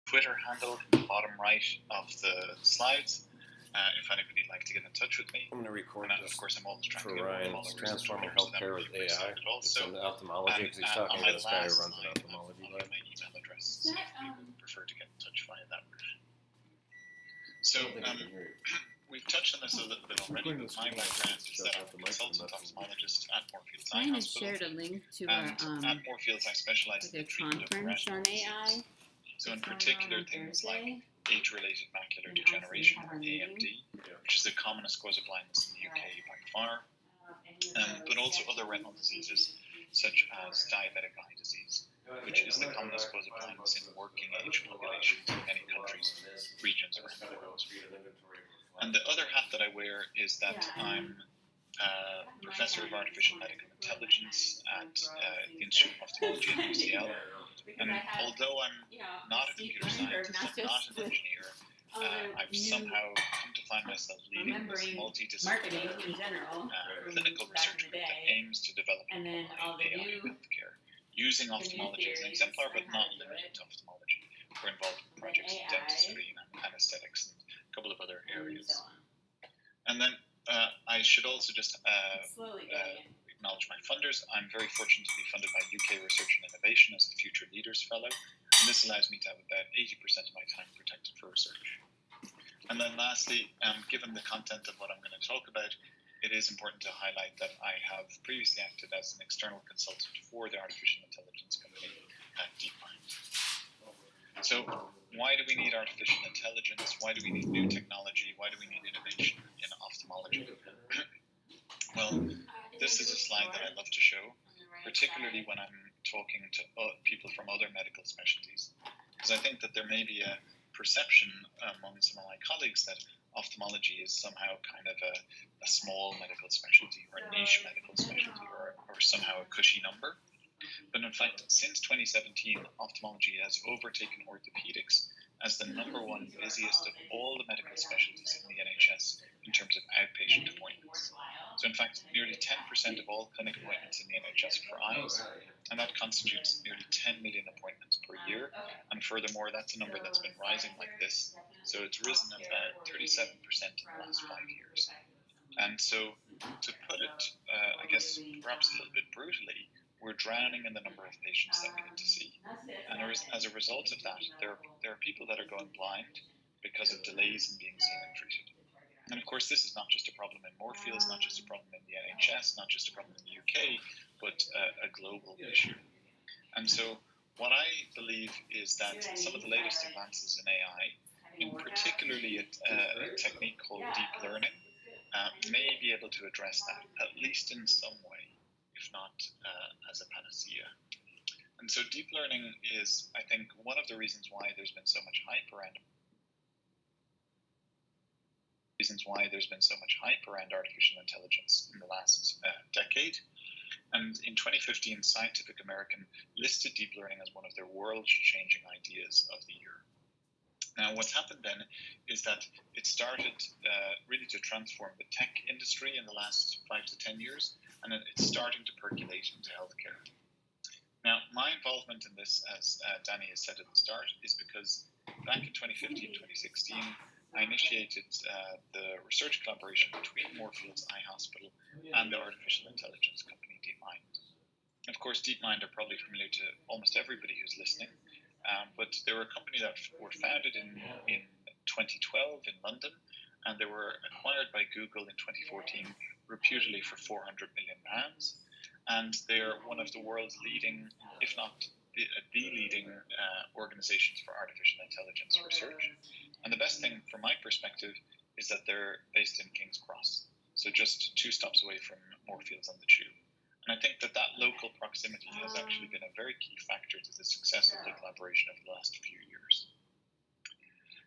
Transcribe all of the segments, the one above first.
Twitter handle in the bottom right of the slides. If anybody would like to get in touch with me. I'm going to record this. Of course, I'm always trying for to get Ryan's Transforming Healthcare with AI. It's in ophthalmology because he's talking to this guy who runs an ophthalmology lab. My email address, so if people prefer to get in touch via that route. So, we've touched on this a little bit already, but my background is that I'm a consultant ophthalmologist at Moorfields Eye Hospital. Shared a link to at Moorfields, I specialize in the treatment of retinal disease. So in particular, things like age-related macular degeneration, or AMD, which is the commonest cause of blindness in the UK by far, but also other retinal diseases such as diabetic eye disease, which is the commonest cause of blindness in working-age populations in many countries, regions around the world. And the other hat that I wear is that I'm Professor of Artificial Medical Intelligence at the Institute of Ophthalmology at UCL. And although I'm not a computer scientist, I'm not an engineer, I've somehow come to find myself leading this multidisciplinary clinical research group that aims to develop AI in healthcare, using ophthalmology as an exemplar, but not limited to ophthalmology. We're involved in projects in dentistry and anesthetics and a couple of other areas. And then I should also just acknowledge my funders. I'm very fortunate to be funded by UK Research and Innovation as a Future Leaders Fellow, and this allows me to have about 80% of my time protected for research. And then lastly, given the content of what I'm going to talk about, it is important to highlight that I have previously acted as an external consultant for the artificial intelligence company at DeepMind. So why do we need artificial intelligence? Why do we need new technology? Why do we need innovation in ophthalmology? Well, this is a slide that I love to show, particularly when I'm talking to people from other medical specialties, because I think that there may be a perception among some of my colleagues that ophthalmology is somehow kind of a small medical specialty or a niche medical specialty or somehow a cushy number. But in fact, since 2017, ophthalmology has overtaken orthopedics as the number one busiest of all the medical specialties in the NHS in terms of outpatient appointments. So in fact, nearly 10% of all clinic appointments in the NHS are for eyes, and that constitutes nearly 10 million appointments per year. And furthermore, that's a number that's been rising like this. So it's risen about 37% in the last 5 years. And so to put it, I guess, perhaps a little bit brutally, we're drowning in the number of patients that we need to see. And as a result of that, there are people that are going blind because of delays in being seen and treated. And of course, this is not just a problem in Moorfields, not just a problem in the NHS, not just a problem in the UK, but a global issue. And so what I believe is that some of the latest advances in AI, in particularly a technique called deep learning, may be able to address that, at least in some way, if not as a panacea. And so deep learning is, I think, one of the reasons why there's been so much hype around artificial intelligence in the last decade. And in 2015, Scientific American listed deep learning as one of their world-changing ideas of the year. Now, what's happened then is that it started really to transform the tech industry in the last 5 to 10 years, and it's starting to percolate into healthcare. Now, my involvement in this, as Danny has said at the start, is because back in 2015, 2016, I initiated the research collaboration between Moorfields Eye Hospital and the artificial intelligence company DeepMind. Of course, DeepMind are probably familiar to almost everybody who's listening, but they were a company that were founded in 2012 in London, and they were acquired by Google in 2014, reputedly for £400 million. And they're one of the world's leading, if not the leading organizations for artificial intelligence research. And the best thing from my perspective is that they're based in King's Cross, so just 2 stops away from Moorfields on the Tube. And I think that local proximity has actually been a very key factor to the success of the collaboration over the last few years.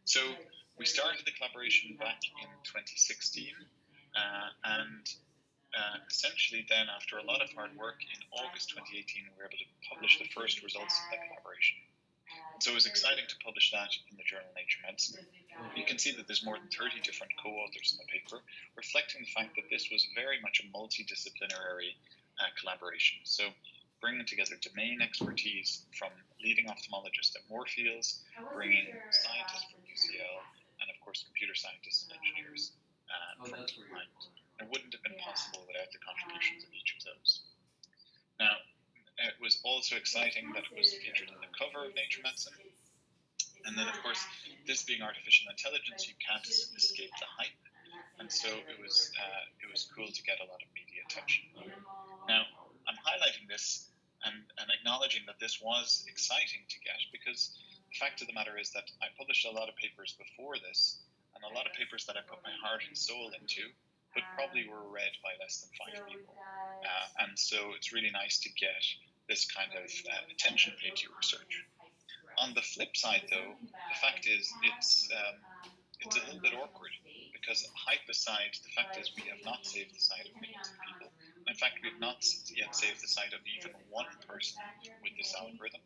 So we started the collaboration back in 2016, and essentially then, after a lot of hard work, in August 2018, we were able to publish the first results of that collaboration. So it was exciting to publish that in the journal Nature Medicine. You can see that there's more than 30 different co-authors in the paper, reflecting the fact that this was very much a multidisciplinary collaboration. So bringing together domain expertise from leading ophthalmologists at Moorfields, bringing scientists from UCL, and of course computer scientists and engineers from Mind. It wouldn't have been possible without the contributions of each of those. Now, it was also exciting that it was featured in the cover of Nature Medicine. And then, of course, this being artificial intelligence, you can't escape the hype. And so it was cool to get a lot of media attention. Now, I'm highlighting this and acknowledging that this was exciting to get, because the fact of the matter is that I published a lot of papers before this, and a lot of papers that I put my heart and soul into, but probably were read by less than 5 people. And so it's really nice to get this kind of attention paid to your research. On the flip side, though, the fact is it's a little bit awkward, because hype aside, the fact is we have not saved the sight of millions of people. In fact, we have not yet saved the sight of even one person with this algorithm,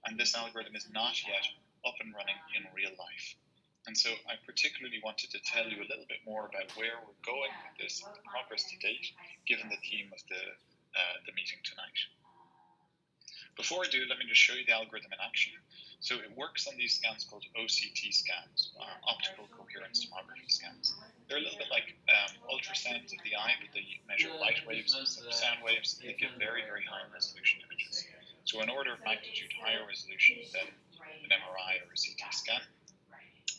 and this algorithm is not yet up and running in real life. And so I particularly wanted to tell you a little bit more about where we're going with this and the progress to date, given the theme of the meeting tonight. Before I do, let me just show you the algorithm in action. So it works on these scans called OCT scans, optical coherence tomography scans. They're a little bit like ultrasounds of the eye, but they measure light waves instead of sound waves. They give very, very high resolution images. So an order of magnitude higher resolution than an MRI or a CT scan.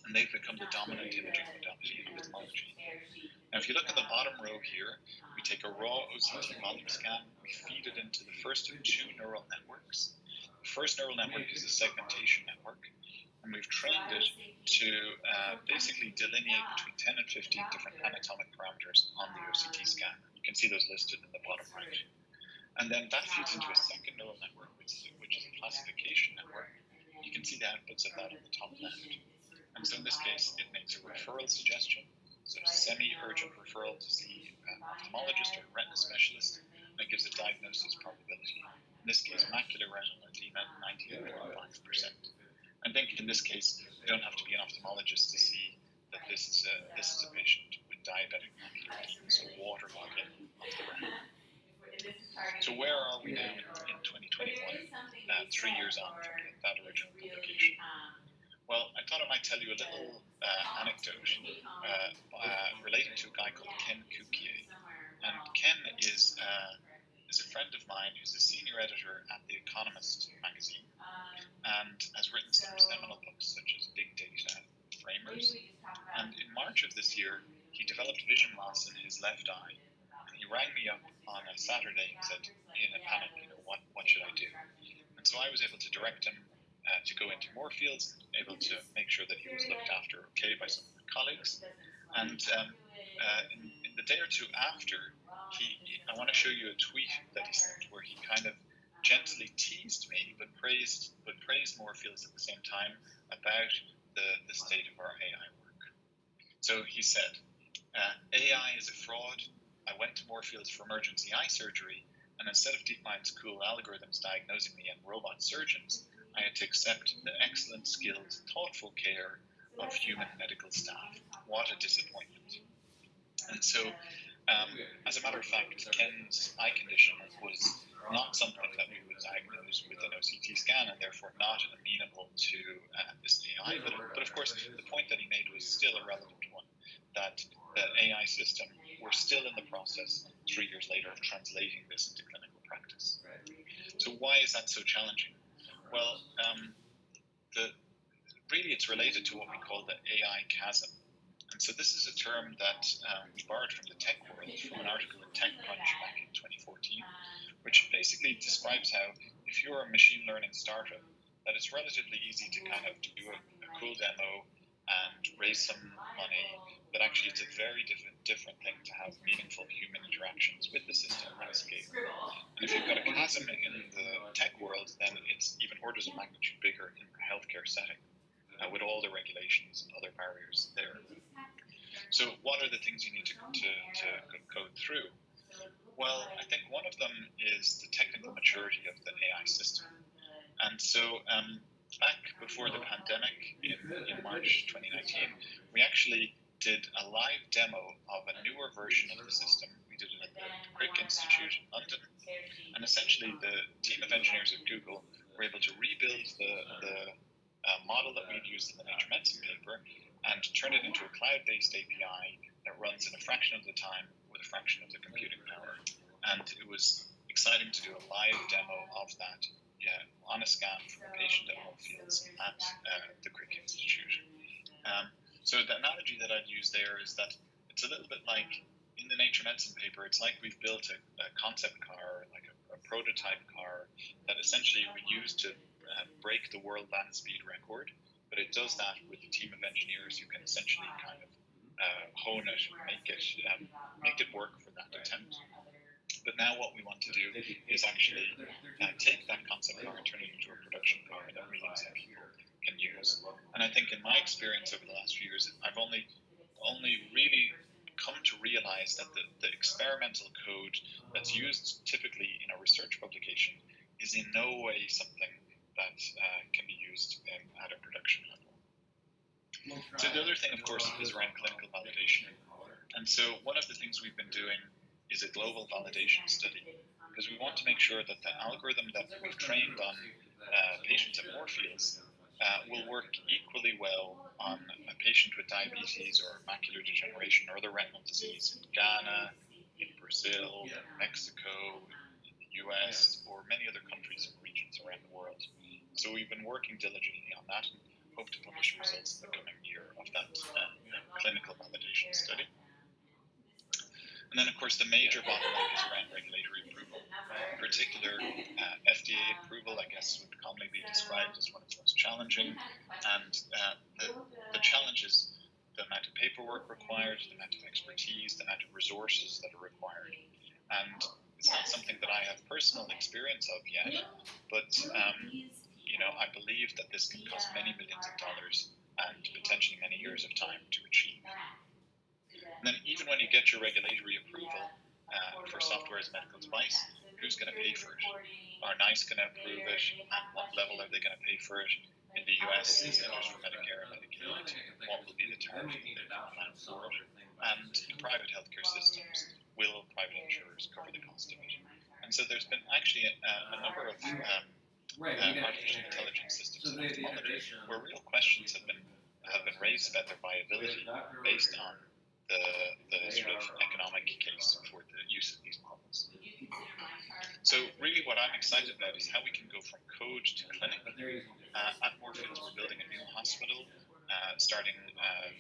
And they've become the dominant imaging modality in ophthalmology. Now, if you look at the bottom row here, we take a raw OCT volume scan, we feed it into the first of 2 neural networks. The first neural network is a segmentation network, and we've trained it to basically delineate between 10 and 15 different anatomic parameters on the OCT scan. You can see those listed in the bottom right. And then that feeds into a second neural network, which is a classification network. You can see the outputs of that on the top left. And so in this case, it makes a referral suggestion, so semi-urgent referral to see an ophthalmologist or a retina specialist, and it gives a diagnosis probability. In this case, macular retinal edema, 98.5%. I think in this case, you don't have to be an ophthalmologist to see that this is a patient with diabetic macular edema, so waterlogging of the retina. So where are we now in 2021, 3 years on from that original publication? Well, I thought I might tell you a little anecdote relating to a guy called Ken Cukier. And Ken is a friend of mine who's a senior editor at The Economist magazine and has written some seminal books such as Big Data, Framers. And in March of this year, he developed vision loss in his left eye. And he rang me up on a Saturday and said, in a panic, what should I do? And so I was able to direct him to go into Moorfields, able to make sure that he was looked after okay by some of my colleagues. And in the day or two after, I want to show you a tweet that he sent where he kind of gently teased me, but praised Moorfields at the same time about the state of our AI work. So he said, AI is a fraud. I went to Moorfields for emergency eye surgery, and instead of DeepMind's cool algorithms diagnosing me and robot surgeons, I had to accept the excellent, skilled, thoughtful care of human medical staff. What a disappointment. And so, as a matter of fact, Ken's eye condition was not something that we would diagnose with an OCT scan, and therefore not amenable to this AI. But of course, the point that he made was still a relevant one, that the AI system, we're still in the process 3 years later of translating this into clinical practice. So why is that so challenging? Well, really it's related to what we call the AI chasm. And so this is a term that we borrowed from the tech world, from an article in TechCrunch back in 2014, which basically describes how if you're a machine learning startup, that it's relatively easy to kind of do a cool demo and raise some money, but actually it's a very different thing to have meaningful human interactions with the system at scale. And if you've got a chasm in the tech world, then it's even orders of magnitude bigger in the healthcare setting, with all the regulations and other barriers there. So what are the things you need to go through? Well, I think one of them is the technical maturity of the AI system. And so back before the pandemic in March 2019, we actually did a live demo of a newer version of the system. We did it at the Crick Institute in London. And essentially, the team of engineers at Google were able to rebuild the model that we'd used in the Nature Medicine paper and turn it into a cloud-based API that runs in a fraction of the time with a fraction of the computing power. And it was exciting to do a live demo of that on a scan from a patient at Moorfields at the Crick Institute. So the analogy that I'd use there is that it's a little bit like in the Nature Medicine paper, it's like we've built a concept car, like a prototype car that essentially we use to break the world land speed record, but it does that with a team of engineers who can essentially kind of hone it, make it work for that attempt. But now what we want to do is actually take that concept car and turn it into a production car that millions of people can use. And I think in my experience over the last few years, I've only really come to realize that the experimental code that's used typically in a research publication is in no way something that can be used at a production level. So the other thing, of course, is around clinical validation. And so one of the things we've been doing is a global validation study, because we want to make sure that the algorithm that we've trained on patients at Moorfields will work equally well on a patient with diabetes or macular degeneration or other retinal disease in Ghana, in Brazil, in Mexico, in the US, or many other countries and regions around the world. So we've been working diligently on that and hope to publish results in the coming year of that clinical validation study. And then, of course, the major bottleneck is around regulatory approval. In particular, FDA approval, I guess, would commonly be described as one of the most challenging. And the challenge is the amount of paperwork required, the amount of expertise, the amount of resources that are required. And it's not something that I have personal experience of yet, but I believe that this can cost many millions of dollars and potentially many years of time to achieve. And then even when you get your regulatory approval for software as a medical device, who's going to pay for it? Are NICE going to approve it? At what level are they going to pay for it? In the US, the Centers for Medicare and Medicaid, what will be the tariff that they're going to plan for it? And in private healthcare systems, will private insurers cover the cost of it? And so there's been actually a number of artificial intelligence systems in ophthalmology where real questions have been raised about their viability based on the sort of economic case for the use of these models. So really what I'm excited about is how we can go from code to clinic. At Moorfields, we're building a new hospital, starting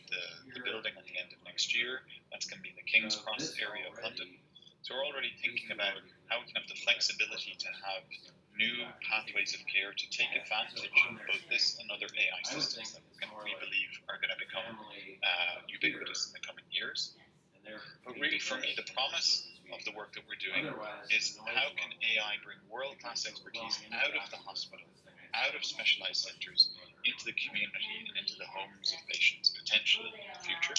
the building at the end of next year. That's going to be in the King's Cross area of London. So we're already thinking about how we can have the flexibility to have new pathways of care to take advantage of both this and other AI systems that we believe are going to become ubiquitous in the coming years. But really, for me, the promise of the work that we're doing is how can AI bring world-class expertise out of the hospital, out of specialized centers, into the community and into the homes of patients, potentially in the future.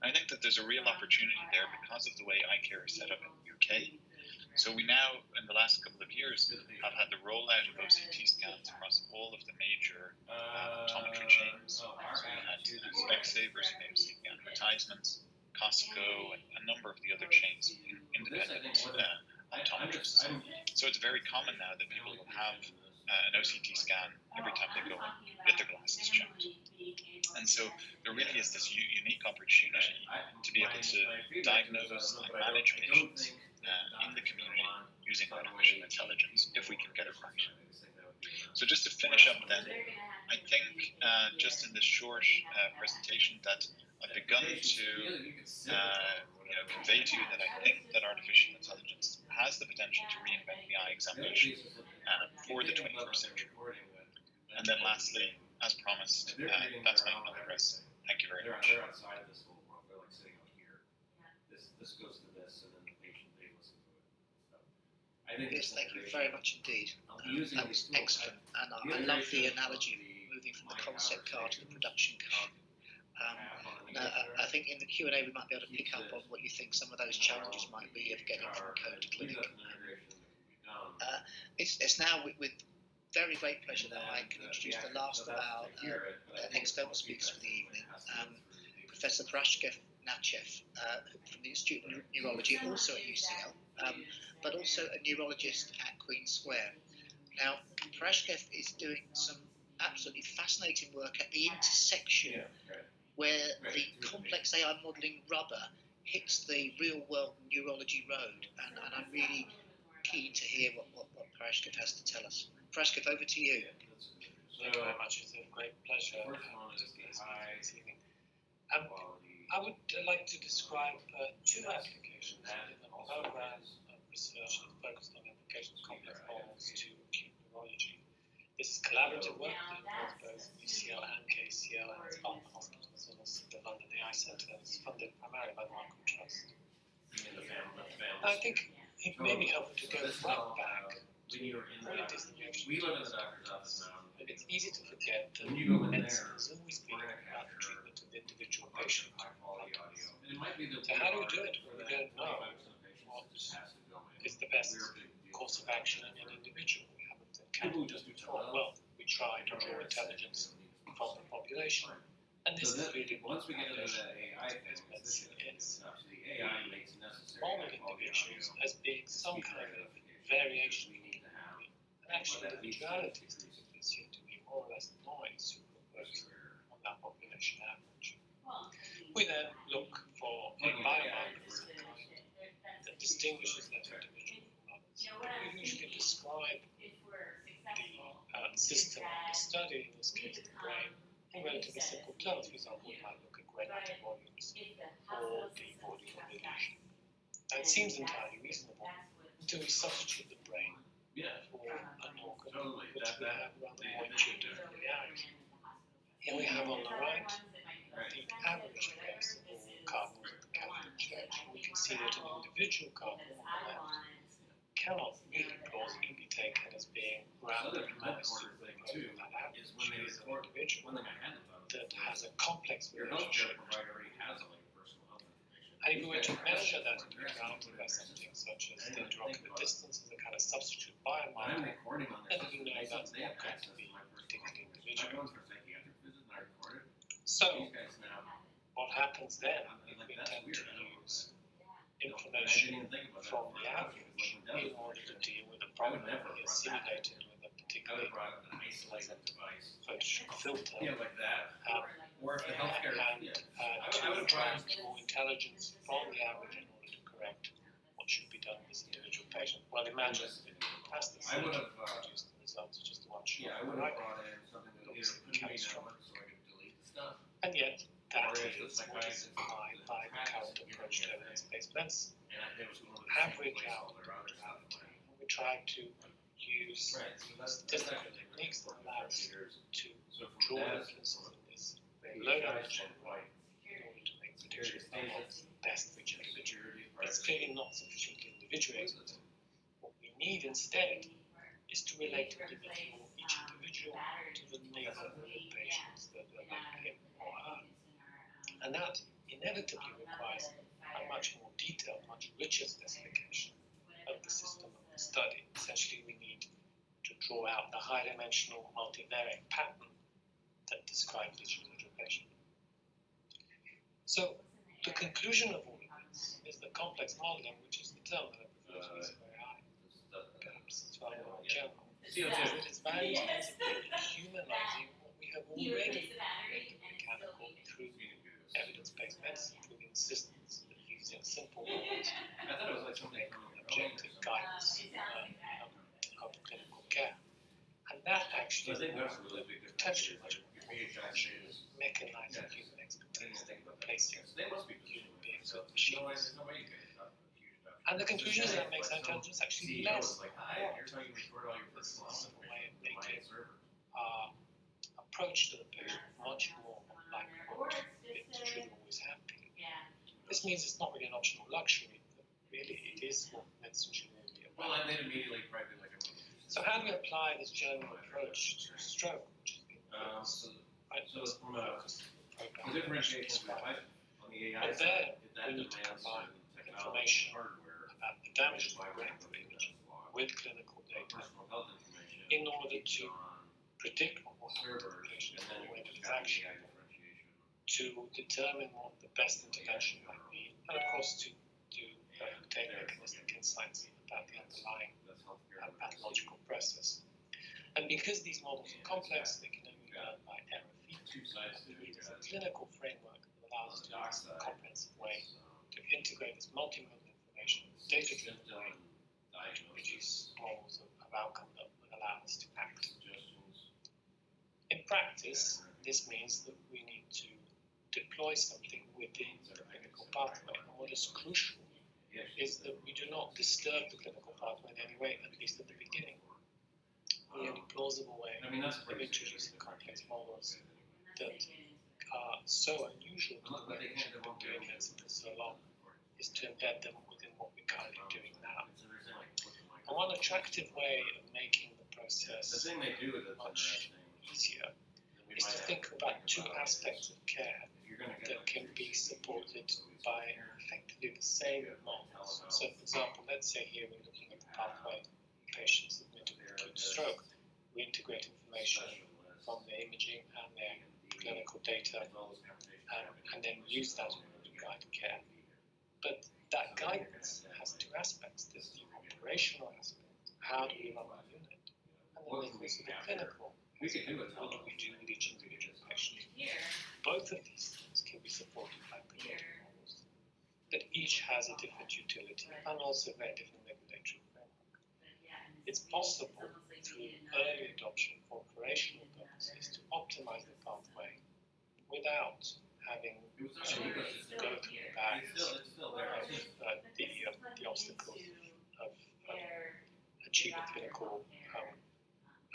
And I think that there's a real opportunity there because of the way eye care is set up in the UK. So we now, in the last couple of years, have had the rollout of OCT scans across all of the major optometry chains. So we had Specsavers, who may have seen the advertisements, Costco, and a number of the other chains, independent optometrists. So it's very common now that people will have an OCT scan every time they go and get their glasses checked. And so there really is this unique opportunity to be able to diagnose and manage patients in the community using artificial intelligence, if we can get it right. So just to finish up then, I think just in this short presentation that I've begun to convey to you that I think that artificial intelligence has the potential to reinvent the eye examination for the 21st century. And then lastly, as promised, that's my email address. Thank you very much. Yes, thank you very much indeed. That was excellent, and I love the analogy of moving from the concept car to the production car. I think in the Q&A we might be able to pick up on what you think some of those challenges might be of getting from code to clinic. It's now with very great pleasure that I can introduce the last of our external speakers for the evening, Professor Parashkev Nachev from the Institute of Neurology, also at UCL. but also a neurologist at Queen Square. Now, Parashkev is doing some absolutely fascinating work at the intersection where the complex AI modelling rubber hits the real-world neurology road, and I'm really keen to hear what Parashkev has to tell us. Parashkev, over to you. Thank you very much. It's a great pleasure to be here this evening. I would like to describe two applications in the program of research that focused on the application of complex models to acute neurology. This is collaborative work that involves both UCL and KCL and its partner hospitals, and also the London AI Centre is funded primarily by the Wellcome Trust. I think it may be helpful to go right back to what it is that we actually do. It's easy to forget that medicine is always been about the treatment of the individual patient. So how do we do it when we don't know what is the best course of action in an individual? We haven't encountered it before. Well, we try to draw intelligence from the population. And this is really what the foundation of medicine is. Model individuals as being some kind of variation in the body. And actually, individualities typically seem to be more or less noise on that population average. We then look for a biomarker that distinguishes that individual from others. We usually describe the system of the study, in this case the brain, in relatively simple terms. For example, we might look at gray matter volumes or the body of the lesion. And it seems entirely reasonable until we substitute the brain for an organ which we have rather more intuitive reality. Here we have on the right the average place of all cardinals of the Catholic Church. We can see that an individual cardinal on the left cannot really plausibly be taken as being randomly moist to the person that average. He is an individual that has a complex relationship. And if we were to measure that individuality by something such as the intraocular distance as a kind of substitute biomarker, then we know that's not going to be particularly individual. So, what happens then if we intend to use information from the average in order to deal with a problem that is simulated with a particularly pleasant Photoshop filter, and to try and draw intelligence from the average in order to correct what should be done with this individual patient? Well, imagine past the stage and produce the results just one shot. Right? Looks catastrophic. And yet, that is what is implied by the current approach to evidence-based medicine. Average out individuality. We try to use statistical techniques that allow us to draw inferences in this very low dimension in order to make predictions about what's best for each individual. But it's clearly not sufficiently individuated. What we need instead is to relate each individual to the neighborhood of patients that are like him or her. And that inevitably requires a much more detailed, much richer specification of the system of the study. Essentially, we need to draw out the high-dimensional multivariate pattern that describes each individual patient. So, the conclusion of all of this is that complex modeling, which is the term that I prefer to use for AI, perhaps it's rather more general, is that its value is humanizing what we have already mechanical through evidence-based medicine, through the insistence of using simple rules to make objective guidance of clinical care. And that actually is potentially much more mechanizing human expertise than replacing human beings with machines. And the conclusion is that it makes intelligence actually less important. This is a way of making our approach to the patient much more like what it should always have been. This means it's not really an optional luxury, but really it is what medicine should really be about. So how do we apply this general approach to stroke, which has been focused on the program that we described? Well, there we need to combine information about the damage to the brain from imaging with clinical data in order to predict what will happen to the patient and when it is actually to determine what the best intervention might be, and of course to obtain mechanistic insights about the underlying pathological process. And because these models are complex, they can only learn by error feedback. We need a clinical framework that allows us to use a comprehensive way to integrate this multimodal information, data-driven way, to produce models of outcome that would allow us to act. In practice, this means that we need to deploy something within the clinical pathway. And what is crucial is that we do not disturb the clinical pathway in any way, at least at the beginning. The only plausible way of introducing complex models that are so unusual to the way we've been doing medicine for so long is to embed them within what we're currently doing now. And one attractive way of making the process much easier is to think about two aspects of care that can be supported by effectively the same models. So, for example, let's say here we're looking at the pathway of patients admitted with acute stroke. We integrate information from their imaging and their clinical data and then use that to guide care. But that guidance has two aspects. There's the operational aspect, how do we run our unit? And then there's also the clinical aspect, what do we do with each individual patient? Both of these things can be supported by predictive models, but each has a different utility and also very different regulatory framework. It's possible through early adoption for operational purposes to optimize the pathway without having to go through the bags of the obstacles of achieving clinical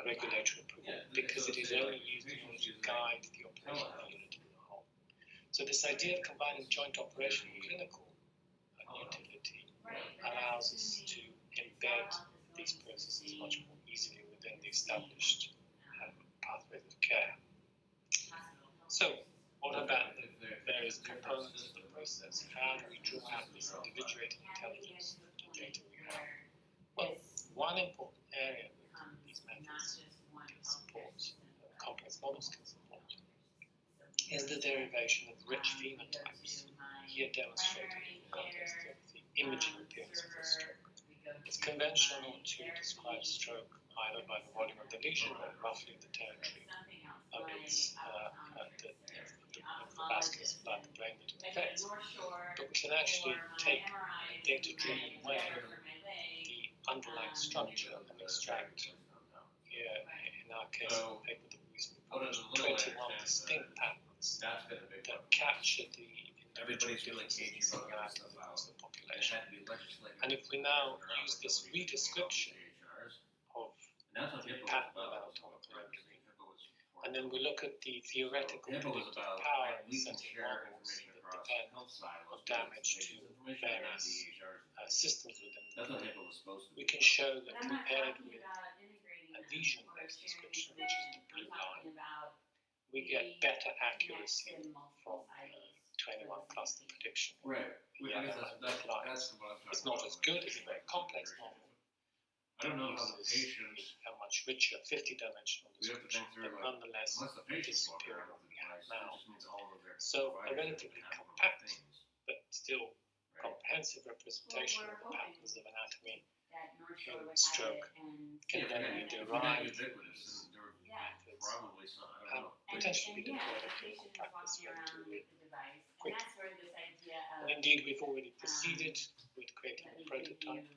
regulatory approval, because it is only used in order to guide the operational unit as a whole. So this idea of combining joint operational and clinical utility allows us to embed these processes much more easily within the established pathways of care. So, what about the various components of the process? How do we draw out this individuated intelligence of the data we have? Well, one important area that these methods can support, complex models can support, is the derivation of rich phenotypes, here demonstrated in the context of the imaging appearance of the stroke. It's conventional to describe stroke either by the volume of the lesion or roughly the territory of its the vascular supply of the brain that it affects. But we can actually take a data-driven way the underlying structure and extract, here in our case, the paper that we published, 21 distinct patterns that capture the individual differences in similarity across the population. And if we now use this redescription of the pattern of anatomical entry, and then we look at the theoretical predictive power of setting models that depend on damage to various systems within the brain, we can show that compared with a lesion-based description, which is the blue line, we get better accuracy from 21 cluster prediction. Right. It's not as good as a very complex model. I don't know how the patient, a much richer 50-dimensional description, but nonetheless, it is superior to what we have now. So a relatively compact, but still comprehensive representation of the patterns of anatomy in stroke can then be derived from these methods and potentially be deployed in clinical practice relatively quickly. And indeed, we've already proceeded with creating a prototype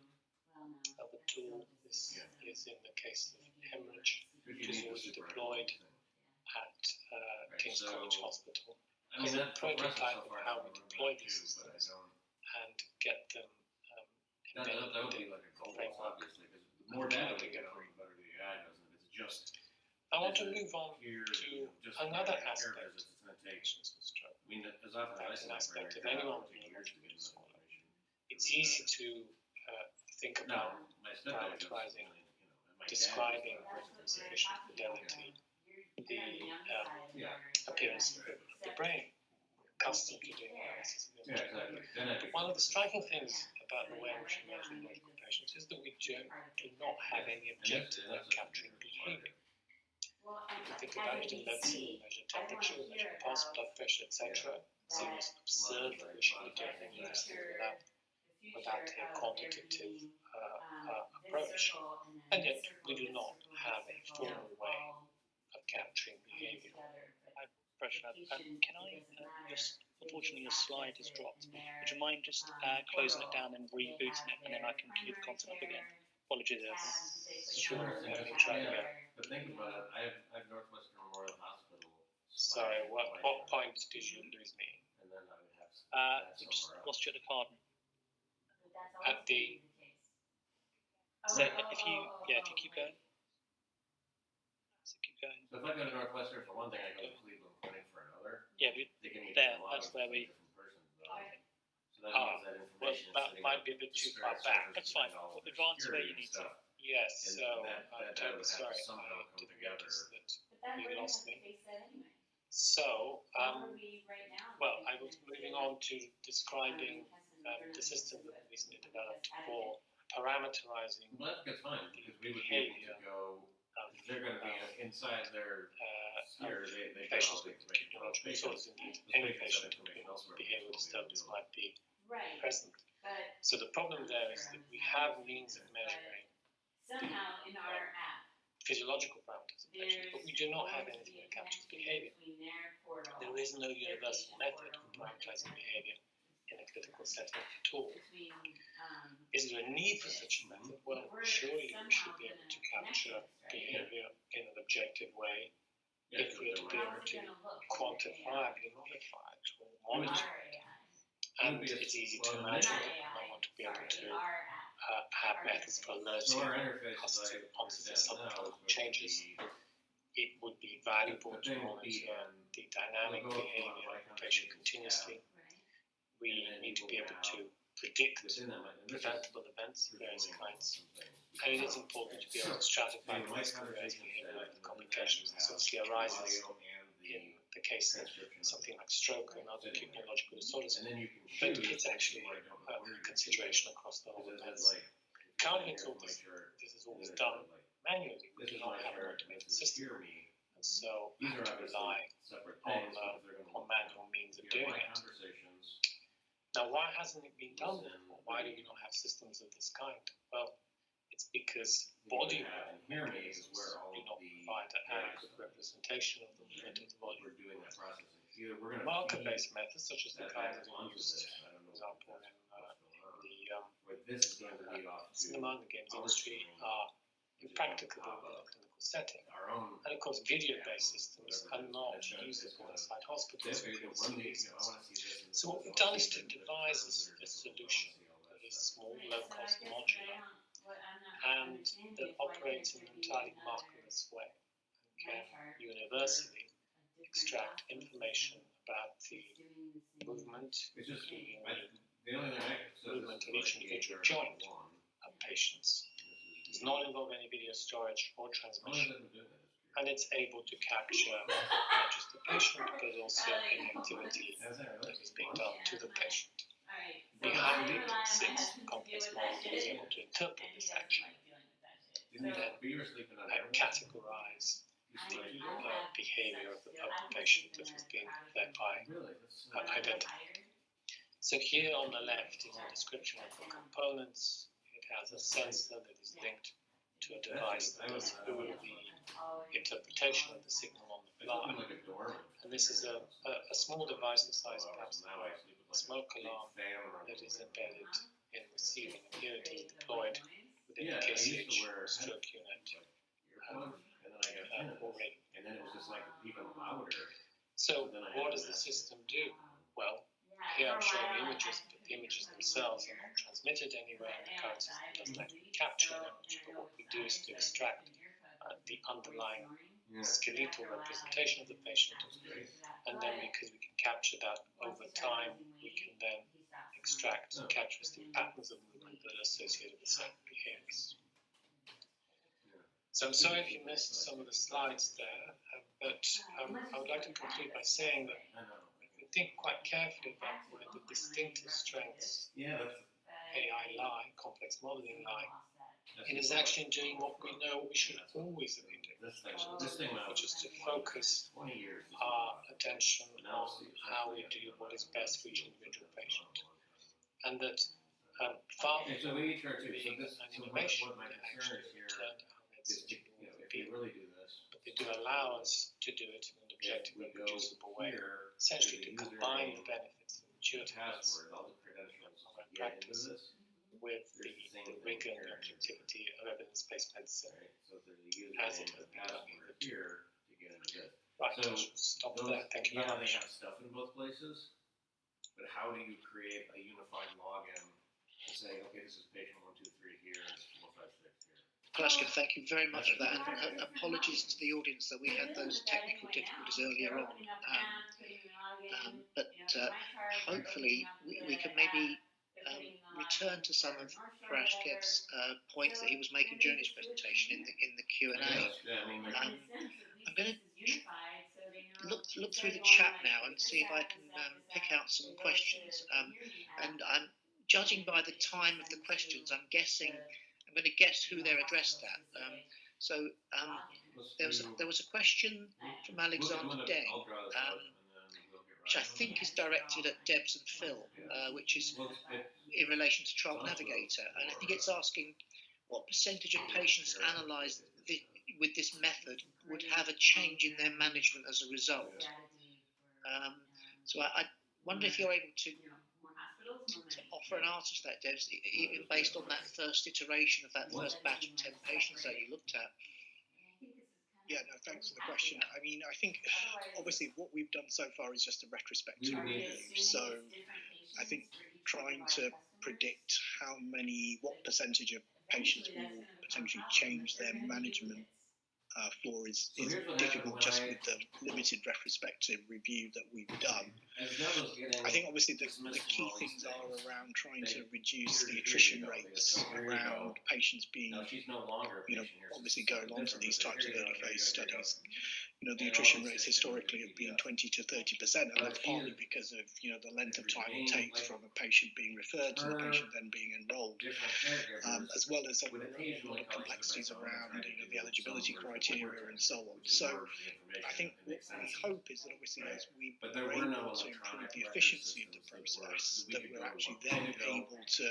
of a tool. This is in the case of hemorrhage, which is already deployed at King's College Hospital as a prototype of how we deploy these systems and get them embedded within the framework. More data we get from the better the AI does, and it's just. I want to move on to another aspect of patients with stroke. That's an aspect of anyone with a neurological disorder. It's easy to think about prioritizing, describing with sufficient fidelity the appearance of the brain. We're accustomed to doing analysis of imaging. But one of the striking things about the way in which we measure neurological patients is that we do not have any objective way of capturing behavior. If you think about it in medicine, we measure temperature, we measure pulse, blood pressure, etc. It seems absurd that we should be doing any of these things without without a quantitative approach. And yet, we do not have a formal way of capturing behavior. Can I just, unfortunately your slide has dropped. Would you mind just closing it down and rebooting it, and then I can cue the content up again? Apologies. Sure, let me try again. But think about it, I have Northwestern Memorial Hospital. Sorry, what point did you lose me? And then I would have Just lost you at the card. At the... So if you keep going. So keep going. So if I go to Northwestern for one thing, I go to Cleveland Clinic for another. Yeah, They can there, that's where we... So that means that information that might be a bit too far back. That's fine. Advance where you need to. Yes, And so that I'm would terribly have to sorry. somehow I come didn't together. notice that you lost me. So, well, I was moving on to describing the system that we recently developed for parameterizing Well, that's fine, because we would be able to go, they're going to be inside their sphere, they can all patients the with information about technological patients. disorders. Indeed, any patient with behavioral disturbance might be present. So the problem there is that we have means of measuring physiological parameters of patients, but we do not have anything that captures behavior. There is no universal method for parameterizing behavior in a clinical setting at all. Is there a need for such a method? Well, surely we should be able to capture behavior in an objective way if we are to be able to quantifiably modify it or monitor it. And it's easy to imagine that we might want to be able to have methods for alerting us to onset subclinical changes. It would be valuable to monitor the dynamic behavior of the patient continuously. We need to be able to predict preventable events of various kinds. And it is important to be able to stratify the risk of various behavioral complications that essentially arises in the case of something like stroke and other acute neurological disorders. But it's actually a consideration across the whole events. Currently, this is always done manually. We do not have an automated system. And so we have to rely on manual means of doing it. Now, why hasn't it been done before? Why do we not have systems of this kind? Well, it's because body mechanisms do not provide an adequate representation of the movement of the body. Marker-based methods, such as the kind that are used, for example, in the cinema and the games industry, are impracticable in a clinical setting. And of course, video-based systems are not usable inside hospitals for clinical reasons. So what we've done is to devise a solution that is small, low-cost, modular, and that operates in an entirely markerless way and can universally extract information about the movement, including the movement of each individual joint of patients. It does not involve any video storage or transmission, and it's able to capture not just the patient, but also any activity that is being done to the patient. Behind it sits a complex model that is able to interpret this action and then categorize the behavior of the patient that has been thereby identified. So here on the left is a description of the components. It has a sensor that is linked to a device that does the interpretation of the signal on the fly. And this is a small device the size of perhaps a smoke alarm that is embedded in the ceiling. And here it is deployed within the KCH stroke unit already. So what does the system do? Well, here I'm showing images, but the images themselves are not transmitted anywhere, and the current system doesn't actually capture an image. But what we do is to extract the underlying skeletal representation of the patient, and then because we can capture that over time, we can then extract characteristic patterns of movement that are associated with certain behaviors. So I'm sorry if you missed some of the slides there, but I would like to conclude by saying that if we think quite carefully about where the distinctive strengths of AI lie, complex modeling lie, it is actually doing what we know we should always have been doing, which is to focus our attention on how we do what is best for each individual patient. And that Far Okay, so from we each are two. being So an what innovation my that concern actually is here turned our is, medicine if we really do this, but they do allow us to do it in an objective and reproducible way. here, Essentially, to combine the benefits of intuitiveness password, all the credentials of our to get into practice this, with there's the same thing rigor and here. objectivity of evidence-based medicine Right? So if there's a as it username has and been done in password the two. here to get into this. Right, So I should stop those, there. Thank you very they much. have stuff in both places, but how do you create a unified login to say, okay, this is patient 123 here, and it's 456 here? Klaska, thank you very much for that. And apologies to the audience that we had those technical difficulties earlier on. But hopefully we can maybe return to some of Krashkev's points that he was making during his presentation in the Q&A. Yeah, I mean, I'm going to look through the chat now and see if I can pick out some questions. And I'm judging by the time of the questions, I'm going to guess who they're addressed at. There was a question from Alexander Deng, which I think is directed at Debs and Phil, which is in relation to Trial Navigator, and I think it's asking what percentage of patients analysed with this method would have a change in their management as a result. So I wonder if you're able to offer an answer to that, Debs, even based on that first iteration of that first batch of 10 patients that you looked at. Yeah, no, thanks for the question. I mean, I think obviously what we've done so far is just a retrospective review. So I think trying to predict what percentage of patients will potentially change their management for is difficult just with the limited retrospective review that we've done. I think obviously the key things are around trying to reduce the attrition rates around patients being, obviously going on to these types of early phase studies. The attrition rates historically have been 20 to 30%, and that's partly because of the length of time it takes from a patient being referred to the patient then being enrolled, as well as a lot of complexities around the eligibility criteria and so on. So I think what we hope is that obviously as we are able to improve the efficiency of the process, that we're actually then able to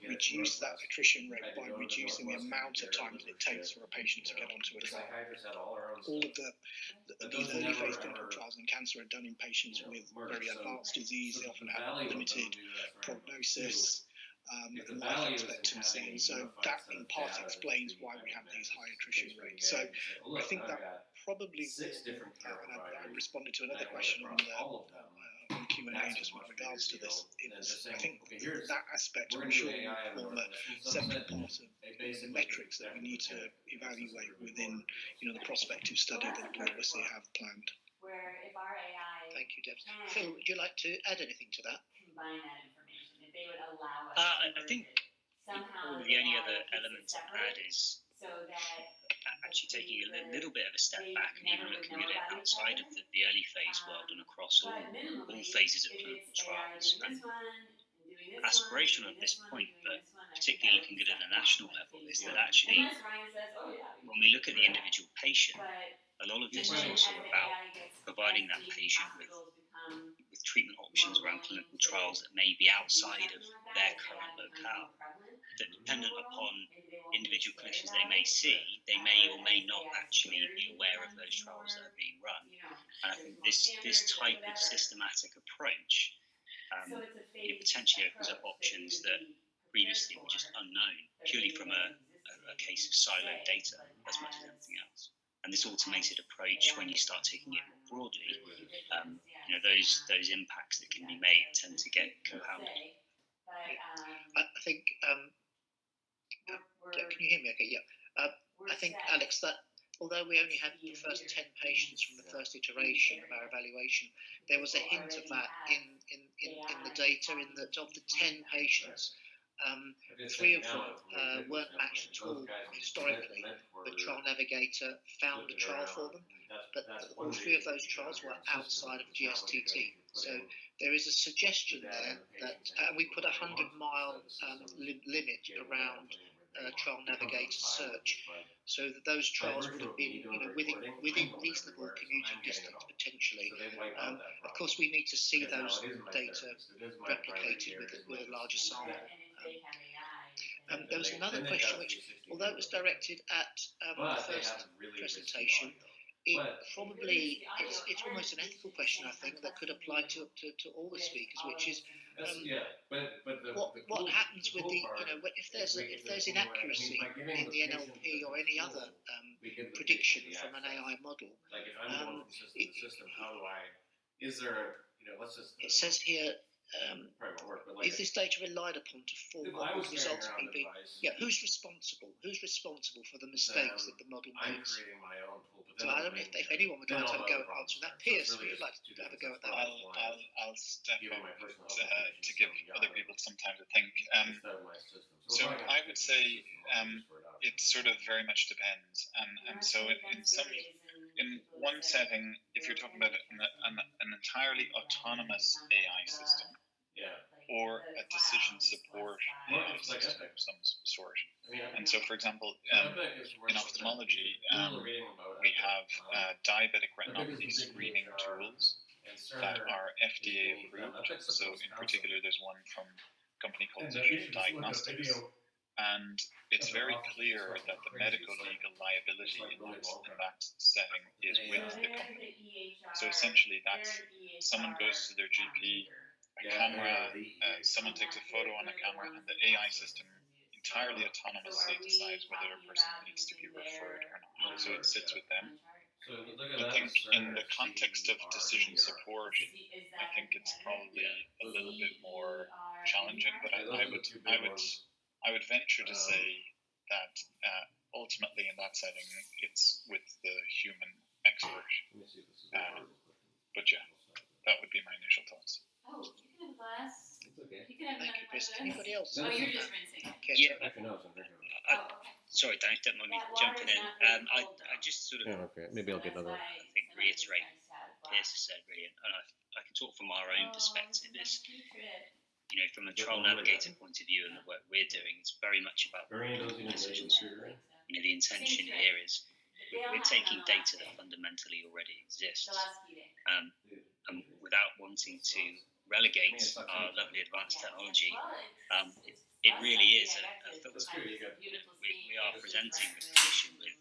reduce that attrition rate by reducing the amount of time that it takes for a patient to get onto a trial. All of these early phase clinical trials in cancer are done in patients with very advanced disease. They often have limited prognosis and life expectancy, and so that in part explains why we have these high attrition rates. So I think that probably will, and I responded to another question on Q&A just with regards to this. I think that aspect, I'm sure, will form a central part of the metrics that we need to evaluate within the prospective study that we obviously have planned. Thank you, Debs. Phil, would you like to add anything to that? I think probably the only other element to add is actually taking a little bit of a step back and even looking at it outside of the early phase world and across all phases of clinical trials. And aspirational at this point, but particularly looking at it at a national level, is that actually when we look at the individual patient, a lot of this is also about providing that patient with treatment options around clinical trials that may be outside of their current locale, that dependent upon individual clinicians they may see, they may or may not actually be aware of those trials that are being run. And I think this type of systematic approach potentially opens up options that previously were just unknown, purely from a case of siloed data as much as anything else. And this automated approach, when you start taking it more broadly, those impacts that can be made tend to get compounded. I think, can you hear me okay? Yeah. I think, Alex, that although we only had the first 10 patients from the first iteration of our evaluation, there was a hint of that in the data, in that of the 10 patients, 3 of them weren't matched at all historically, but Trial Navigator found a trial for them. But all 3 of those trials were outside of GSTT. So there is a suggestion there that we put a 100-mile limit around Trial Navigator search, so that those trials would have been within reasonable commuting distance potentially. Of course, we need to see those data replicated with a larger sample. There was another question which, although it was directed at the first presentation, it probably it's almost an ethical question, I think, that could apply to all the speakers, which is what happens with the if there's inaccuracy in the NLP or any other prediction from an AI model. Like if I'm going from system to system, how do I? Is there let's just. It says here. Probably won't work, but like is this data relied upon to form what the results will be? Yeah, who's responsible? Who's responsible for the mistakes that the model makes? I'm creating my own tool, but so I don't know if anyone would like to have a go at answering that. Piers, would you like to have a go at that? I'll step in to give other people some time to think. So I would say it sort of very much depends, and so in one setting, if you're talking about an entirely autonomous AI system, or a decision support AI system of some sort. And so, for example, in ophthalmology, we have diabetic retinopathy screening tools that are FDA approved. So, in particular, there's one from a company called Digital Diagnostics. And it's very clear that the medical legal liability in that setting is with the company. So essentially, that's someone goes to their GP, a camera, someone takes a photo on a camera, and the AI system entirely autonomously decides whether a person needs to be referred or not. So it sits with them. I think in the context of decision support, I think it's probably a little bit more challenging, but I would venture to say that ultimately in that setting, it's with the human expert. But yeah, that would be my initial thoughts. Oh, you can have a glass. It's okay. You can have Thank you, another Chris. one of Anybody else? those. Oh, you're just rinsing. Okay, Yeah. Oh, Sorry, Dave, don't mind me That jumping in. water's not very cold, I just sort of, okay. Maybe I'll get another. I think, reiterate what Piers has said, really, and I can talk from our own perspective. Is from a trial navigator point of view and the work we're doing, it's very much about decisions. The intention here is we're taking data that fundamentally already exists, and without wanting to relegate our lovely advanced technology, it really is a filter. We are presenting the clinician with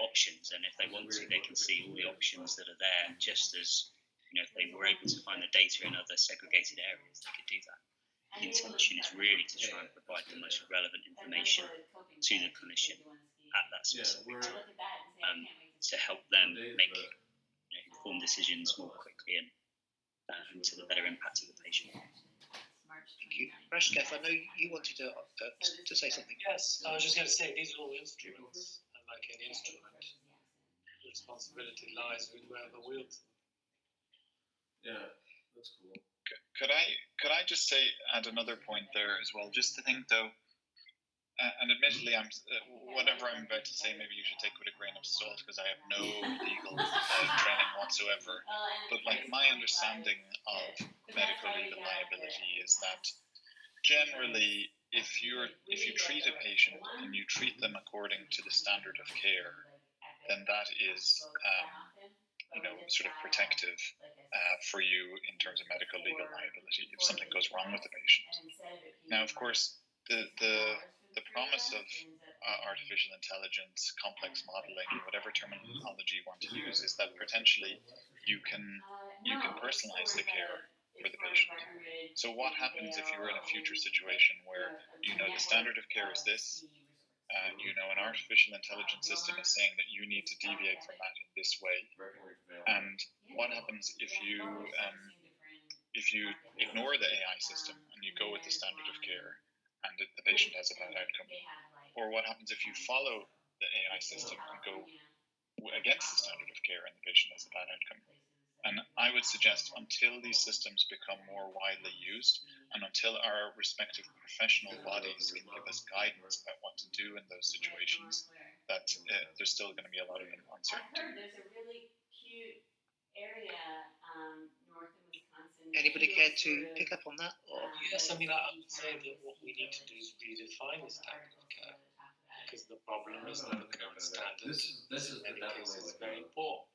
options, and if they want to, they can see all the options that are there, just as if they were able to find the data in other segregated areas, they could do that. The intention is really to try and provide the most relevant information to the clinician at that specific time, to help them make informed decisions more quickly and to the better impact of the patient. Thank you. Rashkev, I know you wanted to say something. Yes, I was just going to say these are all instruments, and like any instrument, responsibility lies with whoever wields them. Yeah, that's cool. Could I just add another point there as well? Just to think though, and admittedly, whatever I'm about to say, maybe you should take with a grain of salt because I have no legal training whatsoever. But like my understanding of medical legal liability is that generally, if you treat a patient and you treat them according to the standard of care, then that is sort of protective for you in terms of medical legal liability if something goes wrong with the patient. Now, of course, the promise of artificial intelligence, complex modeling, whatever terminology you want to use, is that potentially you can personalize the care for the patient. So what happens if you're in a future situation where the standard of care is this, an artificial intelligence system is saying that you need to deviate from that in this way, and what happens if you ignore the AI system and you go with the standard of care and the patient has a bad outcome? Or what happens if you follow the AI system and go against the standard of care and the patient has a bad outcome? And I would suggest until these systems become more widely used and until our respective professional bodies can give us guidance about what to do in those situations, that there's still going to be a lot of uncertainty. There's a really cute area north in Wisconsin. Anybody care to pick up on that? Or? Yes, I would say that what we need to do is redefine the standard of care, because the problem is that the current standard in many cases is very poor.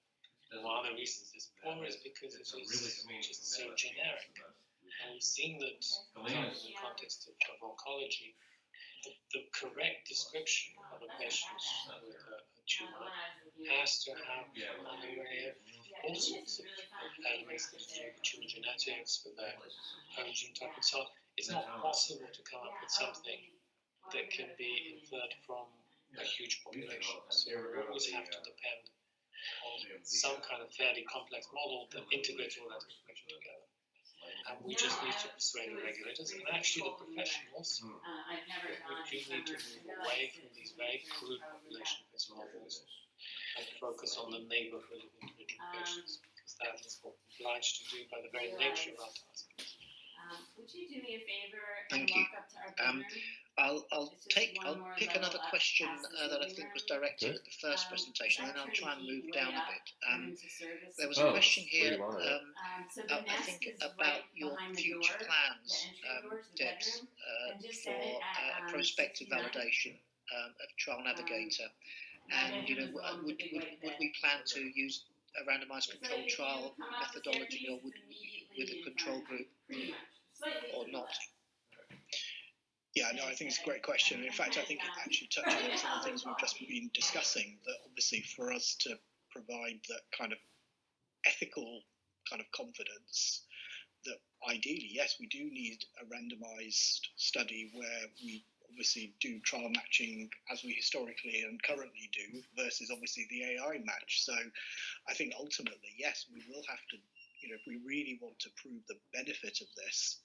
And one of the reasons it's poor is because it is just so generic. And we've seen that in the context of oncology, the correct description of a patient with a tumor has to have an array of all sorts of elements that do with tumor genetics, with their home genotype, and so on. It's not possible to come up with something that can be inferred from a huge population. So you always have to depend on some kind of fairly complex model that integrates all that information together. And we just need to persuade the regulators and actually the professionals that we do need to move away from these very crude population-based models and focus on the neighborhood of individual patients, because that is what we're obliged to do by the very nature of our task. Would you do me a favor Thank and you. walk up to our big room? I'll pick another question that I think was directed at the first presentation, and then I'll try and move down a bit. There was a question here, I think, about your future plans, Debs, for a prospective validation of Trial Navigator. And would we plan to use a randomized controlled trial methodology, or with a control group, or not? Yeah, no, I think it's a great question. In fact, I think it actually touches on some of the things we've just been discussing, that obviously for us to provide that kind of ethical kind of confidence, that ideally, yes, we do need a randomized study where we obviously do trial matching as we historically and currently do versus obviously the AI match. So I think ultimately, yes, we will have to, if we really want to prove the benefit of this,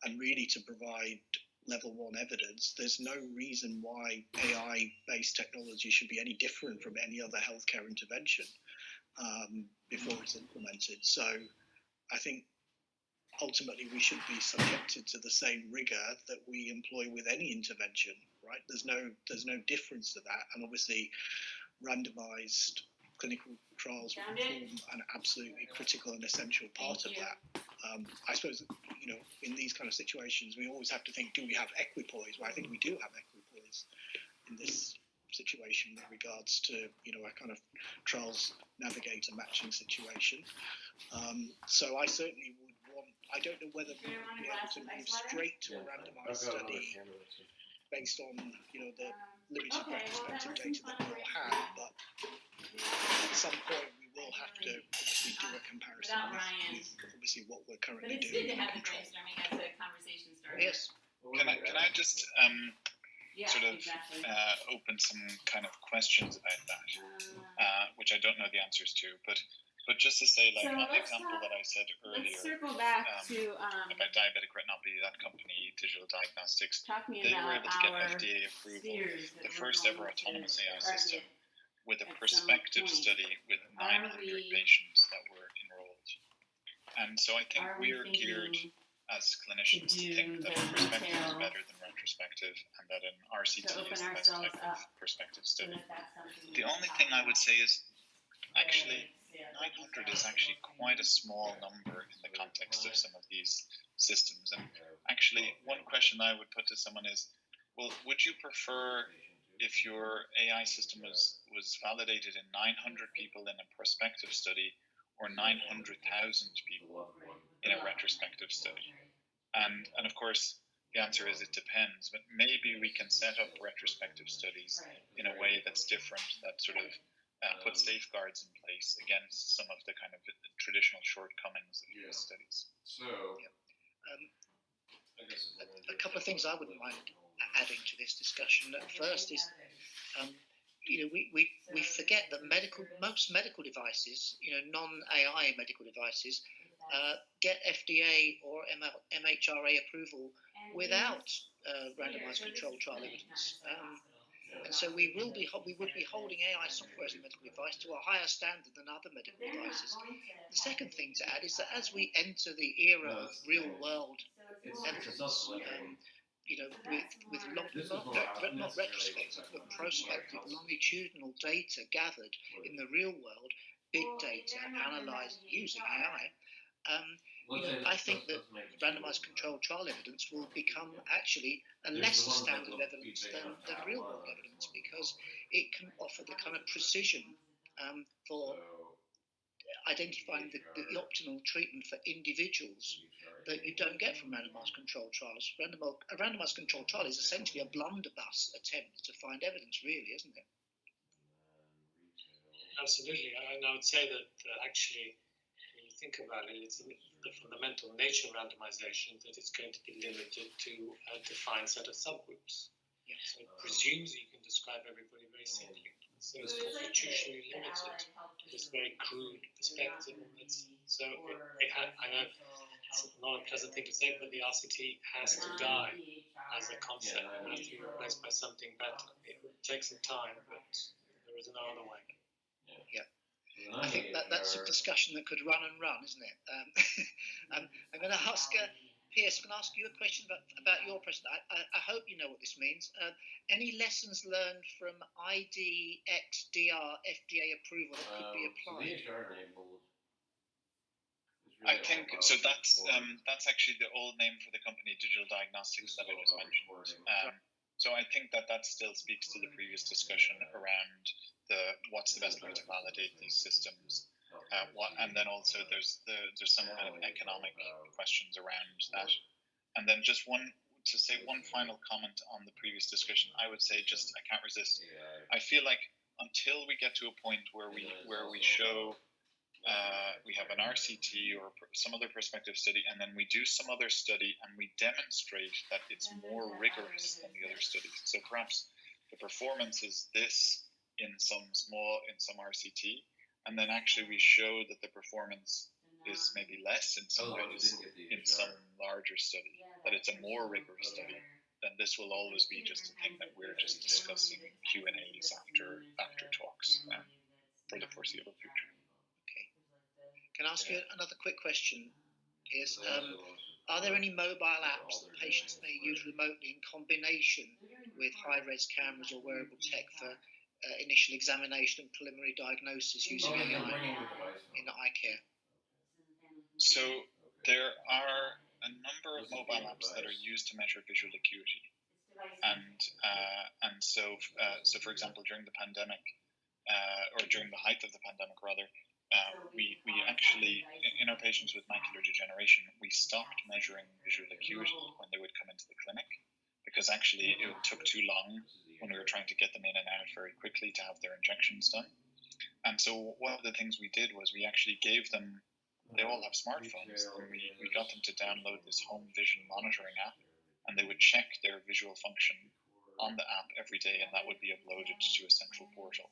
and really to provide level 1 evidence, there's no reason why AI-based technology should be any different from any other healthcare intervention before it's implemented. So I think ultimately we should be subjected to the same rigor that we employ with any intervention, right? There's no difference to that, and obviously randomized clinical trials will form an absolutely critical and essential part of that. I suppose, in these kind of situations, we always have to think, do we have equipoise? Well, I think we do have equipoise in this situation with regards to, a kind of trials navigator matching situation. So I certainly would want, I don't know whether we would be able to move straight to a randomized study based on, the limited retrospective data that we all have, but at some point we will have to obviously do a comparison with obviously what we're currently But it's doing. good to have information as a conversation starter. Yes. Can I just open some kind of questions about that, which I don't know the answers to, but just to say, like, on the example that I said earlier, let's circle back to about diabetic retinopathy, that company, Digital Diagnostics, talk me they were about able to get our FDA approval, spheres that the we're first going ever to autonomous AI target system, with a at prospective some point. study with 900 patients that were enrolled. And so I think we're geared as clinicians to think that prospective is better than retrospective, and that an RCT is the best type of prospective study. The only thing I would say is, actually, 900 is actually quite a small number in the context of some of these systems. And actually, one question I would put to someone is, well, would you prefer if your AI system was validated in 900 people in a prospective study, or 900,000 people in a retrospective study? And of course, the answer is it depends, but maybe we can set up retrospective studies in a way that's different, that sort of put safeguards in place against some of the kind of traditional shortcomings of these studies. So, a couple of things I wouldn't mind adding to this discussion. First is, we forget that most medical devices, non-AI medical devices, get FDA or MHRA approval without randomized controlled trial evidence. And so we would be holding AI software as a medical device to a higher standard than other medical devices. The second thing to add is that as we enter the era of real-world evidence, with not retrospective but prospective, longitudinal data gathered in the real world, big data analysed using AI, I think that randomized controlled trial evidence will become actually a lesser standard of evidence than real world evidence, because it can offer the kind of precision for identifying the optimal treatment for individuals that you don't get from randomised controlled trials. A randomised controlled trial is essentially a blunderbuss attempt to find evidence, really, isn't it? Absolutely, and I would say that actually, when you think about it, it's the fundamental nature of randomization that it's going to be limited to a defined set of subgroups. Yes. So it presumes that you can describe everybody very simply. So it's constitutionally limited to this very crude perspective. I know it's not a pleasant thing to say, but the RCT has to die as a concept and has to be replaced by something better. It will take some time, but there is no other way. Yeah. I think that's a discussion that could run and run, isn't it? I'm going to ask Piers. I'm going to ask you a question about your president. I hope you know what this means. Any lessons learned from IDXDR FDA approval that could be applied? I think so. That's actually the old name for the company, Digital Diagnostics, that I just mentioned. So I think that still speaks to the previous discussion around what's the best way to validate these systems, and then also there's some kind of economic questions around that. And then just one final comment on the previous discussion. I would say I can't resist. I feel like until we get to a point where we show we have an RCT or some other prospective study, and then we do some other study and we demonstrate that it's more rigorous than the other studies. So perhaps the performance is this in some RCT, and then actually we show that the performance is maybe less in some ways in some larger study, that it's a more rigorous study, then this will always be just a thing that we're just discussing Q&As after talks for the foreseeable future. Can I ask you another quick question, Piers? Are there any mobile apps that patients may use remotely in combination with high-res cameras or wearable tech for initial examination and preliminary diagnosis using AI in eye care? So there are a number of mobile apps that are used to measure visual acuity, and so for example, during the pandemic, or during the height of the pandemic rather, we actually, in our patients with macular degeneration, we stopped measuring visual acuity when they would come into the clinic, because actually it took too long when we were trying to get them in and out very quickly to have their injections done. And so one of the things we did was we actually gave them, they all have smartphones, and we got them to download this home vision monitoring app, and they would check their visual function on the app every day, and that would be uploaded to a central portal.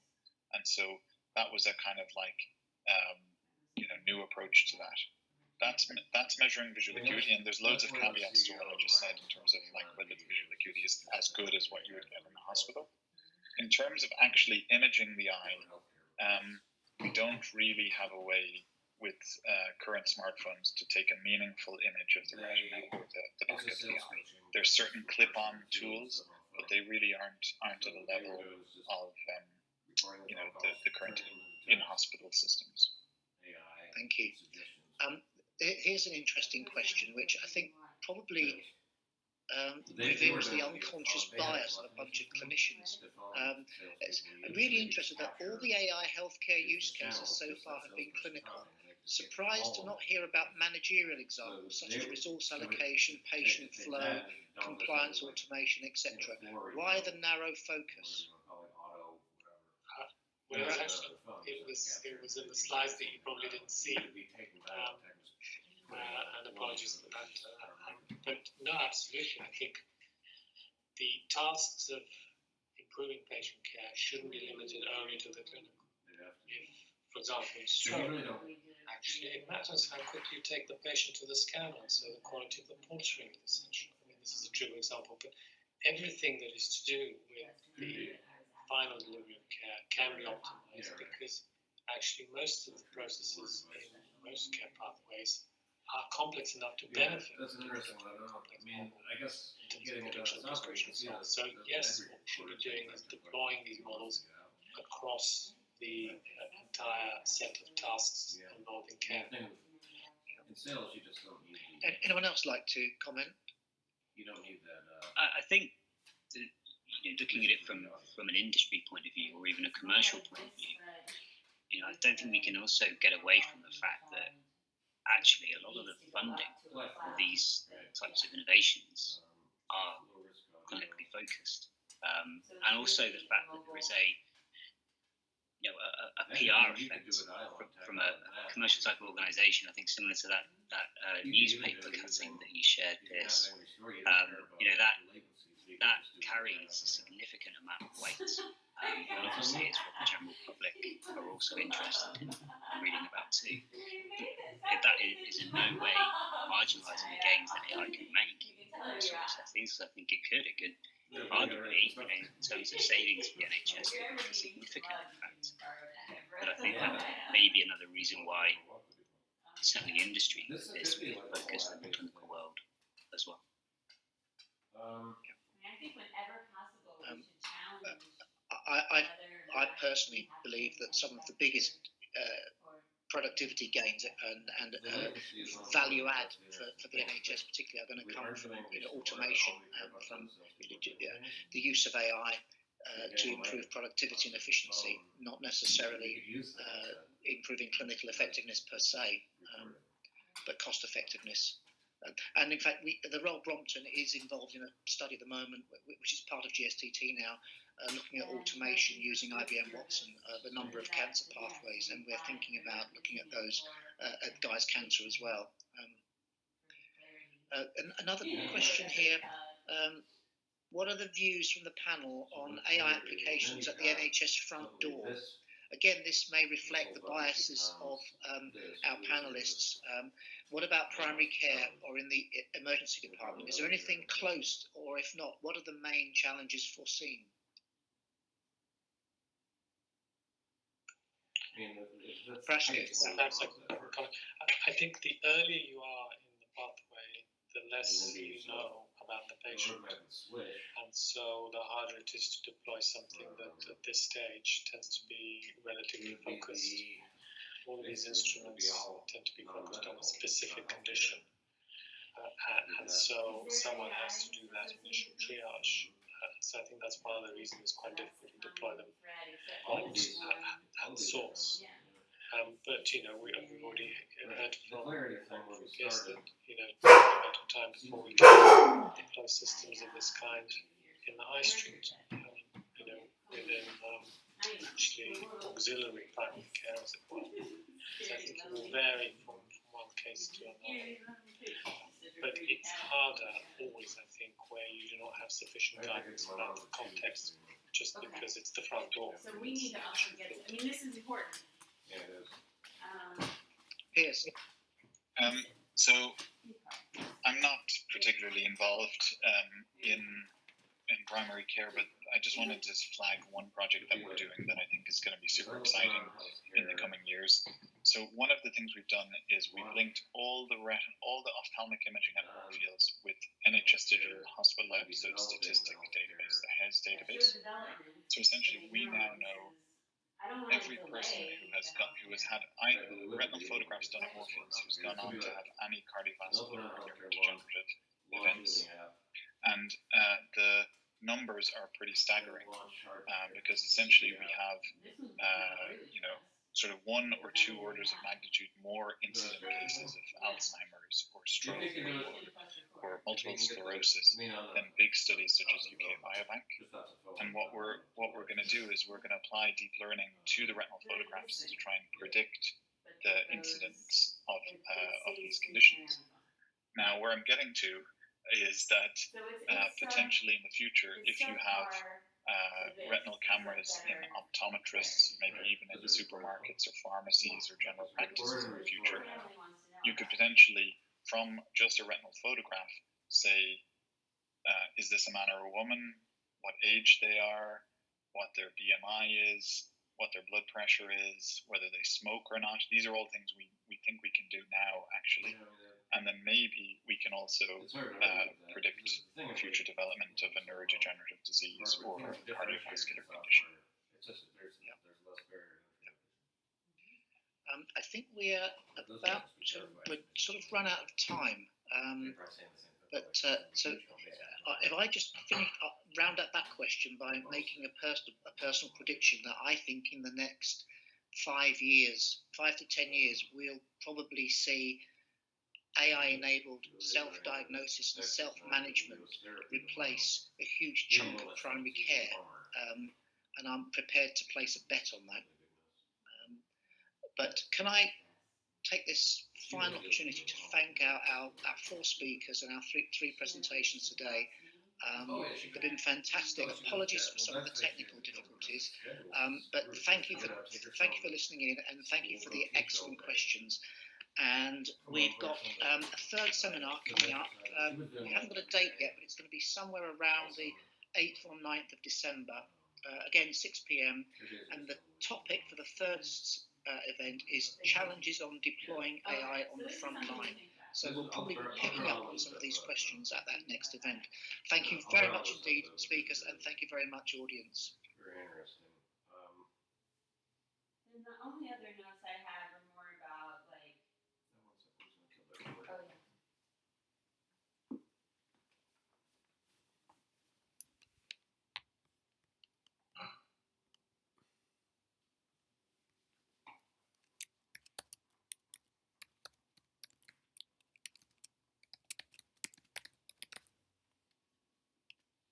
And so that was a kind of like new approach to that. That's measuring visual acuity, and there's loads of caveats to what I just said in terms of like whether the visual acuity is as good as what you would get in the hospital. In terms of actually imaging the eye, we don't really have a way with current smartphones to take a meaningful image of the retina or the back of the eye. There's certain clip-on tools, but they really aren't at a level of the current in-hospital systems. Thank you. Here's an interesting question, which I think probably reveals the unconscious bias of a bunch of clinicians. I'm really interested that all the AI healthcare use cases so far have been clinical. Surprised to not hear about managerial examples such as resource allocation, patient flow, compliance automation, etc. Why the narrow focus? Well, actually, it was in the slides that you probably didn't see, and apologies for that. But no, absolutely, I think the tasks of improving patient care shouldn't be limited only to the clinical. If, for example, in stroke, actually it matters how quickly you take the patient to the scanner, so the quality of the portrait is essential. I mean, this is a trivial example, but everything that is to do with the final delivery of care can be optimized, because actually most of the processes in most care pathways are complex enough to benefit. That's an interesting one. I don't know. I mean, I guess getting into prescriptions. So yes, what we should be doing is deploying these models across the entire set of tasks involved in care. In sales, you just don't need. Anyone else like to comment? You don't need that. I think looking at it from an industry point of view, or even a commercial point of view, I don't think we can also get away from the fact that actually a lot of the funding for these types of innovations are clinically focused, and also the fact that there is a PR effect from a commercial type of organisation. I think similar to that newspaper cutting that you shared, Piers. That carries a significant amount of weight. And obviously, it's what the general public are also interested in reading about too. That is in no way marginalising the gains that AI can make in these sorts of settings. I think it could arguably, in terms of savings for the NHS, could be significant, in fact. But I think that may be another reason why certainly the industry is focused on the clinical world as well. I think whenever possible, we should challenge. I personally believe that some of the biggest productivity gains and value add for the NHS particularly are going to come from automation, from the use of AI to improve productivity and efficiency, not necessarily improving clinical effectiveness per se, but cost effectiveness. And in fact, the Royal Brompton is involved in a study at the moment, which is part of GSTT now, looking at automation using IBM Watson, the number of cancer pathways, and we're thinking about looking at those at Guy's cancer as well. Another question here. What are the views from the panel on AI applications at the NHS front door? Again, this may reflect the biases of our panellists. What about primary care or in the emergency department? Is there anything close, or if not, what are the main challenges foreseen? Perhaps I think the earlier you are in the pathway, the less you know about the patient, and so the harder it is to deploy something that at this stage tends to be relatively focused. All of these instruments tend to be focused on a specific condition, and so someone has to do that initial triage. So I think that's part of the reason it's quite difficult to deploy them at source. But we've already heard from Piers that it's a matter of time before we can deploy systems of this kind in the high street. Within actually auxiliary primary care, as it were. So I think it will vary from one case to another. But it's harder always, I think, where you do not have sufficient guidance about the context, just because it's the front door. So we need to also get. This is important. Yeah, it is. Piers. So I'm not particularly involved in primary care, but I just wanted to flag one project that we're doing that I think is going to be super exciting in the coming years. So one of the things we've done is we've linked all the ophthalmic imaging at Moorfields with NHS Digital Hospital Episode Statistic Database, the HES database. So essentially, we now know every person who has had either retinal photographs done at Moorfields, who's gone on to have any cardiovascular or neurodegenerative events. And the numbers are pretty staggering because essentially we have, sort of 1 or 2 orders of magnitude more incident cases of Alzheimer's or stroke or multiple sclerosis than big studies such as UK Biobank. And what we're going to do is we're going to apply deep learning to the retinal photographs to try and predict the incidence of these conditions. Now, where I'm getting to is that potentially in the future, if you have retinal cameras in optometrists, maybe even in supermarkets or pharmacies or general practices in the future, you could potentially, from just a retinal photograph, say, is this a man or a woman, what age they are, what their BMI is, what their blood pressure is, whether they smoke or not. These are all things we think we can do now, actually. And then maybe we can also predict future development of a neurodegenerative disease or a cardiovascular condition. I think we're about to sort of run out of time. So if I just round up that question by making a personal prediction that I think in the next 5 to 10 years, we'll probably see AI-enabled self-diagnosis and self-management replace a huge chunk of primary care, and I'm prepared to place a bet on that. But can I take this final opportunity to thank our 4 speakers and our three presentations today. They've been fantastic. Apologies for some of the technical difficulties, but thank you for listening in, and thank you for the excellent questions. And we've got a third seminar coming up. We haven't got a date yet, but it's going to be somewhere around the 8th or 9th of December. Again, 6 p.m. And the topic for the third event is challenges on deploying AI on the front line. So we'll probably be picking up on some of these questions at that next event. Thank you very much indeed, speakers, and thank you very much, audience. Very interesting. And the only other